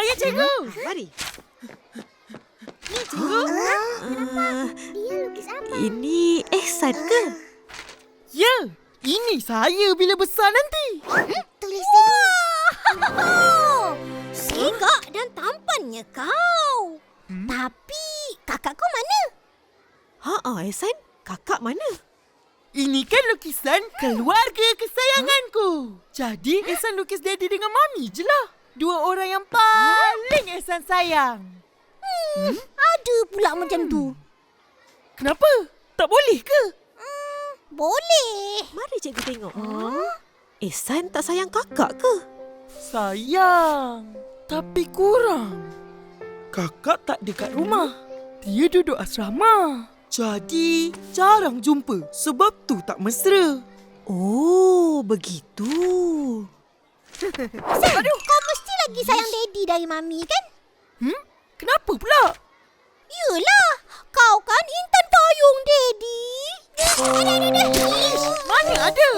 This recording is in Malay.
Ya, cikgu. Mari. Ni cikgu. Dia lukis apa? Ini Ehsan ke? Ya, ini saya bila besar nanti. Tulis tengok. Segak dan tampannya kau. Tapi kakak kau mana? Ehsan, kakak mana? Ini kan lukisan keluarga kesayanganku. Jadi, Ehsan lukis Daddy dengan Mami je lah. Dua orang yang paling Ehsan sayang. Ada pula macam tu. Kenapa? Tak boleh ke? Boleh. Mari cikgu tengok. Ehsan tak sayang kakak ke? Sayang. Tapi kurang. Kakak tak dekat rumah. Dia duduk asrama. Jadi, jarang jumpa. Sebab tu tak mesra. Oh, begitu. Sam, kau mesti lagi sayang Daddy dari Mami kan? Kenapa pula? Yelah, kau kan intan payung Daddy. Mana ada?